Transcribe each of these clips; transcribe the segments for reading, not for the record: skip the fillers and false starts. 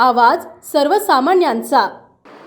आवाज सर्वसामान्यांचा।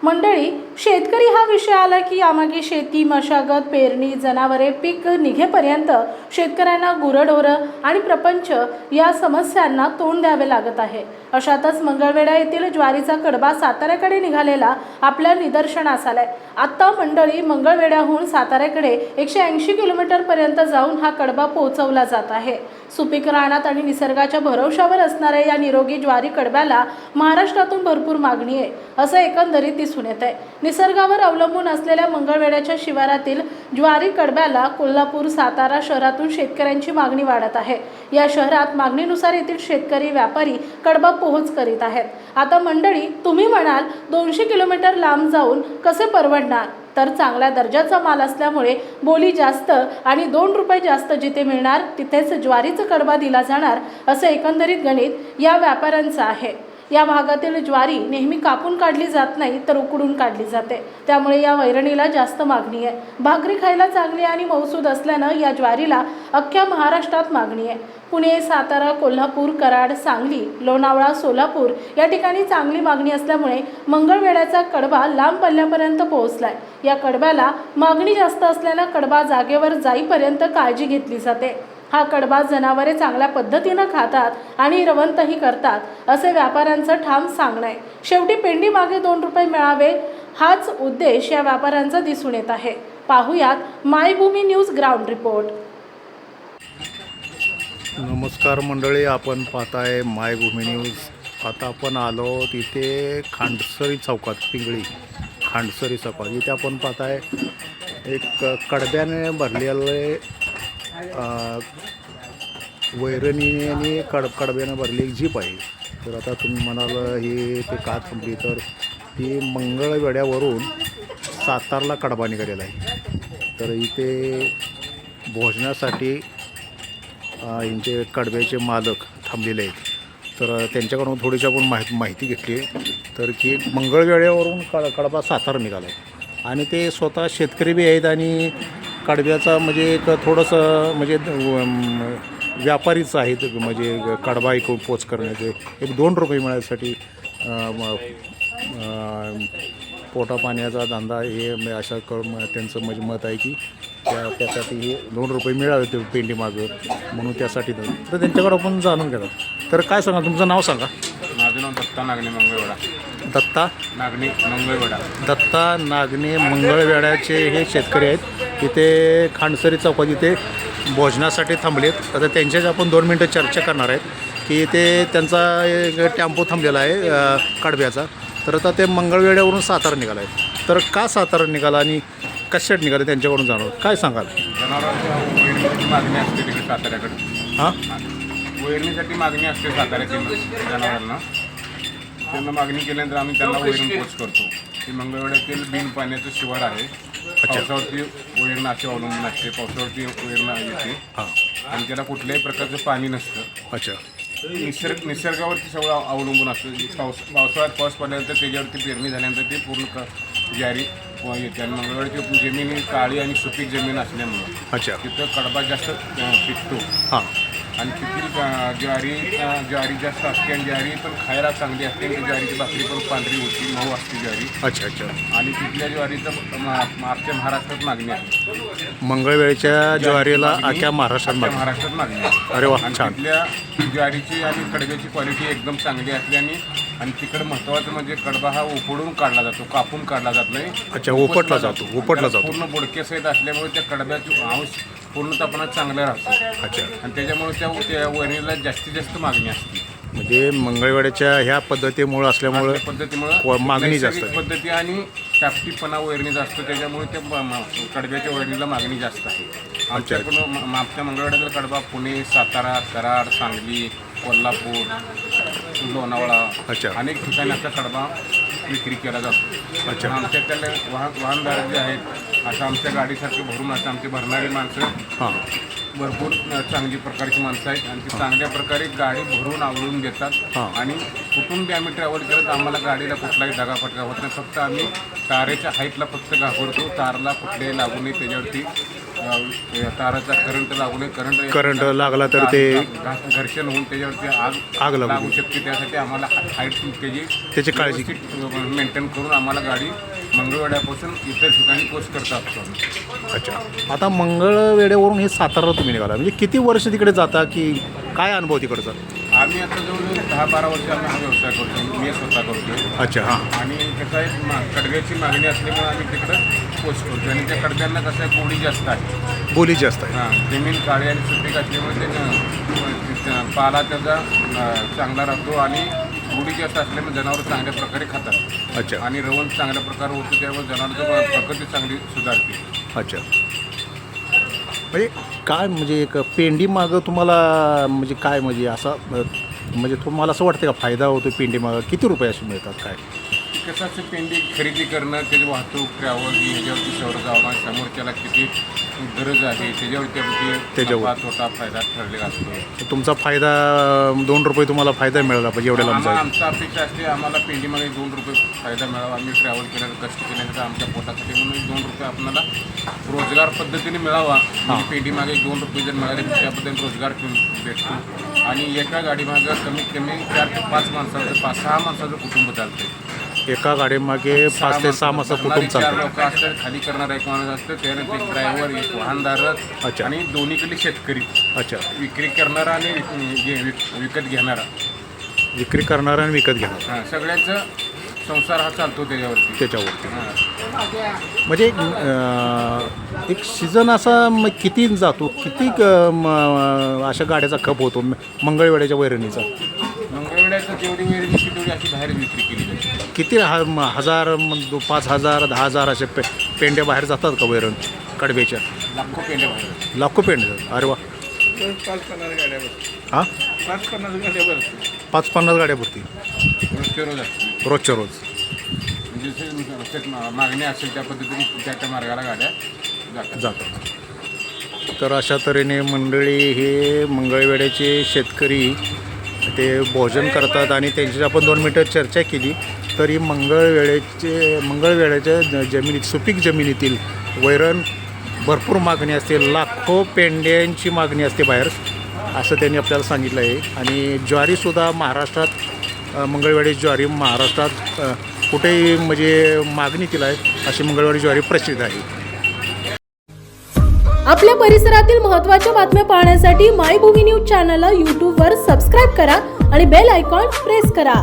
मंडळी, शेतकरी हा विषय आला की यामागे शेती, मशागत, पेरणी, जनावरे, पीक निघेपर्यंत शेतकऱ्यांना गुरढोरं आणि प्रपंच या समस्यांना तोंड द्यावे लागत आहे। अशातच मंगळवेढा येथील ज्वारीचा कडबा साताऱ्याकडे निघालेला आपल्या निदर्शनास आलाय। आता मंडळी, मंगळवेढ्याहून साताऱ्याकडे 180 किलोमीटर पर्यंत जाऊन हा कडबा पोहोचवला जात आहे। सुपीक रानात आणि निसर्गाच्या भरवशावर असणाऱ्या या निरोगी ज्वारी कडब्याला महाराष्ट्रातून भरपूर मागणी आहे, असं एकंदरीत दिसून येत आहे। निसर्गावर अवलंबून असलेल्या मंगळवेढ्याच्या शिवारातील ज्वारी कडब्याला कोल्हापूर, सातारा शहरातून शेतकऱ्यांची मागणी वाढत आहे। या शहरात मागणीनुसार येथील शेतकरी, व्यापारी कडबा पोहोच करीत आहेत। आता मंडळी, तुम्ही म्हणाल 200 किलोमीटर लांब जाऊन कसे परवडणार? तर चांगल्या दर्जाचा माल असल्यामुळे बोली जास्त आणि 2 रुपये जास्त जिथे मिळणार तिथेच ज्वारीचा कडबा दिला जाणार, असं एकंदरीत गणित या व्यापाऱ्यांचं आहे। या भागातील ज्वारी नेहमी कापून काढली जात नाही तर उकडून काढली जाते, त्यामुळे या वैरणीला जास्त मागणी आहे। भाकरी खायला चांगली आणि मौसूद असल्यानं या ज्वारीला अख्ख्या महाराष्ट्रात मागणी आहे। पुणे, सातारा, कोल्हापूर, कराड, सांगली, लोणावळा, सोलापूर या ठिकाणी चांगली मागणी असल्यामुळे मंगळवेढ्याचा कडबा लांब पल्ल्यापर्यंत पोहोचलाय। या कडब्याला मागणी जास्त असल्यानं कडबा जागेवर जाईपर्यंत काळजी घेतली जाते। हा कडबा जनावरे चांगल्या पद्धतीनं खातात आणि रवंतही करतात, असे व्यापाऱ्यांचं ठाम सांगणं आहे। शेवटी पेंडी मागे 2 रुपये मिळावे हाच उद्देश या व्यापाऱ्यांचा दिसून येत आहे। पाहुयात मायभूमी न्यूज ग्राउंड रिपोर्ट। नमस्कार मंडळी, आपण पाहताय मायभूमी न्यूज। आता आपण आलो तिथे खांडसरी चौकात, पिंगळी खांडसरी चौकात, इथे आपण पाहताय एक कडब्याने भरलेले वैरणीने आणि कडब्याने भरली एक जीप आहे। तर आता तुम्ही म्हणाल ही ते का थांबली, तर ती मंगळवेढ्यावरून सातारला कडबा निघालेला आहे। तर इथे भोजनासाठी यांचे कडब्याचे मालक थांबलेले आहेत। तर त्यांच्याकडून थोडीशी आपण माहिती घेतली तर की मंगळवेढ्यावरून कडबा सातारा निघाला आहे आणि ते स्वतः शेतकरी बी आहेत आणि कडब्याचा म्हणजे एक थोडंसं म्हणजे व्यापारीच आहेत, म्हणजे कडबा इकडून पोच करण्याचे एक 2 रुपये मिळण्यासाठी पोटा पाण्याचा धंदा हे अशा करून त्यांचं म्हणजे मत आहे की त्यासाठी हे 2 रुपये मिळावे ते पेंडी मागं, म्हणून त्यासाठी तर त्यांच्याकडं आपण जाणून घेतात। तर काय सांगा, तुमचं नाव सांगा? माझं नाव दत्ता नागणे मंगळवेढा। दत्ता नागणे मंगळवेढा। दत्ता नागणे मंगळवेढ्याचे हे शेतकरी आहेत। इथे खांडसरी चौकात इथे भोजनासाठी थांबलेत। आता त्यांच्याच आपण 2 मिनटं चर्चा करणार आहेत की ते त्यांचा एक टेम्पो थांबलेला आहे कडब्याचा। तर आता ते मंगळवेढ्यावरून सातारा निघाला आहे। तर का सातारा निघाला आणि कशासाठी निघाले त्यांच्याकडून जाणवं, काय सांगाल? जनावरांच्या वैरणीसाठी मागणी असते तिकडे साताऱ्याकडे। हां, वैरणीसाठी मागणी असते साताऱ्यातील जनावरांना। त्यांना मागणी केल्यानंतर आम्ही त्यांना वैरण पोच करतो। ही मंगळवेढ्यातील बिन पाण्याचं शिवार आहे। पावसावरती वैरण अशी अवलंबून असते, पावसावरती वैरण येते आणि त्याला कुठल्याही प्रकारचं पाणी नसतं। अच्छा, निसर्गावरती सगळं अवलंबून असतं। पावसाळ्यात पाऊस पडल्यानंतर त्याच्यावरती पेरणी झाल्यानंतर ते पूर्ण ज्वारी येते आणि मंगळवेढ्याची जमीन ही काळी आणि सुपीक जमीन असल्यामुळं अच्छा, तिथं कडबा जास्त पिकतो हां, आणि तिथील ज्वारी जास्त असते आणि ज्वारी पण खायला चांगली असते आणि ज्वारीची भाकरी पण पांढरी होती, मऊ असते ज्वारी। अच्छा अच्छा। आणि तिथल्या ज्वारीचं आमच्या महाराष्ट्रात मागणी आहे। मंगळवेढ्याच्या ज्वारीला अख्ख्या महाराष्ट्रात मागणी आहे। अरे वा, आणि छान। तिथल्या ज्वारीची आणि कडब्याची क्वालिटी एकदम चांगली असल्याने आणि तिकडं महत्त्वाचं म्हणजे कडबा हा उपडून काढला जातो, कापून काढला जात नाही। अच्छा, उपटला जातो पूर्ण बोडकेसहित असल्यामुळे त्या कडब्याची अंश पूर्णतःपणा चांगला राहतो। अच्छा, आणि त्याच्यामुळे त्या वैरणीला जास्तीत जास्त मागणी असते। म्हणजे मंगळवेढ्याच्या ह्या पद्धतीमुळे असल्यामुळे पद्धतीमुळे मागणी जास्त आहे। पद्धती आणि टापटीपणा वैरणीचा असतो, त्याच्यामुळे त्या कडब्याच्या वैरणीला मागणी जास्त आहे। आमच्याकडून आमच्या मंगळवेढ्याचा कडबा पुणे, सातारा, कराड, सांगली, कोल्हापूर, लोणावळा अच्छा, अनेक ठिकाणी आता कडबा विक्री केला जातो। अच्छा, आमच्याकडे वाहनदार जे आहेत, असं आमच्या गाडीसारखे भरून असं आमची भरणारी माणसं हां, भरपूर चांगली प्रकारची माणसं आहेत आणि ती चांगल्या प्रकारे गाडी भरून आवळून देतात। आणि कुठून बी आम्ही ट्रॅव्हल करत आम्हाला गाडीला कुठलाही दगाफटका होत नाही। फक्त आम्ही तारेच्या हाईटला फक्त घाबरतो, तारला कुठल्याही लागू नये त्याच्यावरती ताराचा करंट लागू नये. करंट लागला तर ते घर्षण होऊन त्याच्यावरती आग लागू लागू शकते. त्यासाठी आम्हाला हाईट त्याची काळजी मेंटेन करून आम्हाला गाडी मंगळवेढ्यापासून इतर ठिकाणी पोस्ट करता असतो. अच्छा, आता मंगळवेढ्यावरून हे सातारा तुम्ही निघाला, म्हणजे किती वर्ष तिकडे जाता की काय अनुभव तिकडचा? आम्ही आता जवळजवळ 10-12 वर्ष आम्ही हा व्यवसाय करतो. मी स्वतः करतो. अच्छा, हां. आणि कसं आहे कडब्याची मागणी असल्यामुळे आम्ही तिकडं पोस्ट करतो. आणि त्या कडब्यांना कसं आहे बोली जास्त आहे. बोली जास्त आहे. हां, जमीन काळी आणि सुपीक असल्यामुळे त्यानं पाला त्याचा चांगला राहतो आणि बोली जास्त असल्यामुळे जनावरं चांगल्या प्रकारे खातात. अच्छा. आणि रवण चांगल्या प्रकारे होतं, त्यामुळे जनावरांची प्रकृती चांगली सुधारते. अच्छा, म्हणजे काय म्हणजे एक पेंडी मागं तुम्हाला म्हणजे काय म्हणजे असं म्हणजे तुम्हाला असं वाटतं का फायदा होतो पेंडी मागं? किती रुपये असे मिळतात काय? कसं असं पेंडी खरेदी करणं, त्याची वाहतूक ट्रॅव्हल ह्याच्यावरती सवड जावं, समोरच्याला किती गरज आहे त्याच्यावरती तोटा फायदा ठरलेला असतो. तुमचा फायदा 2 रुपये तुम्हाला फायदा मिळाला पाहिजे एवढ्या लांब जायला. आमचा अपेक्षा असते आम्हाला पेंडीमध्ये 2 रुपये फायदा मिळावा. आम्ही ट्रॅव्हल केलं, कष्ट केल्यानंतर आमच्या पोटासाठी म्हणून 2 रुपये आपल्याला रोजगार पद्धतीने मिळावा. म्हणजे पेंडीमागे 2 रुपये जर मिळाले त्या पद्धतीने रोजगार भेटतो. आणि एका गाडीमागं कमीत कमी 4 ते 5 माणसाचं 5-6 माणसाचं कुटुंब चालतं. एका गाडीमागे 5 ते 6 माणसं कुटुंब 4 चालतं. लोक असतात, खाली करणारा एक माणूस असतं, त्यानंतर एक ड्रायव्हर, एक वाहनदार अच्छा. आणि दोन्हीकडे शेतकरी. अच्छा, विक्री करणारा आणि विकत घेणारा. विक्री करणारा आणि विकत घेणार हां, सगळ्यांचा संसार हा चालतो त्याच्यावरती. हां. म्हणजे एक सीझन असा किती जातो, किती अशा गाड्याचा खप होतो मंगळवेढ्याच्या वैरणीचा? मंगळवेढ्याचं जेवढी वेळ दिसते तेवढी अशी बाहेर विक्री केली जाते. किती 1000 5,000 10,000 असे पेंड्या बाहेर जातात का वैरण कडब्याच्या? लाखो पेंड्या बाहेर. लाखो पेंड्या. अरे वा. 5-50 गाड्या बसतात. हां, 5-50 गाड्या बसतात. 5-50 गाड्या भरती रोजच्या रोज असते. रोजच्या रोज. म्हणजे जसे मागणी असेल त्या पद्धतीने त्या मार्गाला गाड्या जातात. तर अशा तऱ्हेने मंडळी हे मंगळवेढ्याचे शेतकरी ते भोजन करतात आणि त्यांची आपण 2 मिनटं चर्चा केली. तरी मंगळवेढ्याच्या जमिनीत सुपीक जमिनीतील वैरण भरपूर मागणी असते, लाखो पेंड्यांची मागणी असते बाहेर, असं त्यांनी आपल्याला सांगितलं आहे. आणि ज्वारीसुद्धा महाराष्ट्रात मंगळवेढ्याची ज्वारी महाराष्ट्रात कुठेही म्हणजे मागणीतील आहे अशी मंगळवेढी ज्वारी प्रसिद्ध आहे. आपल्या परिसरातील महत्त्वाच्या बातम्या पाहण्यासाठी मायभूमी न्यूज चॅनलला यूट्यूबवर सबस्क्राईब करा आणि बेल आयकॉन प्रेस करा.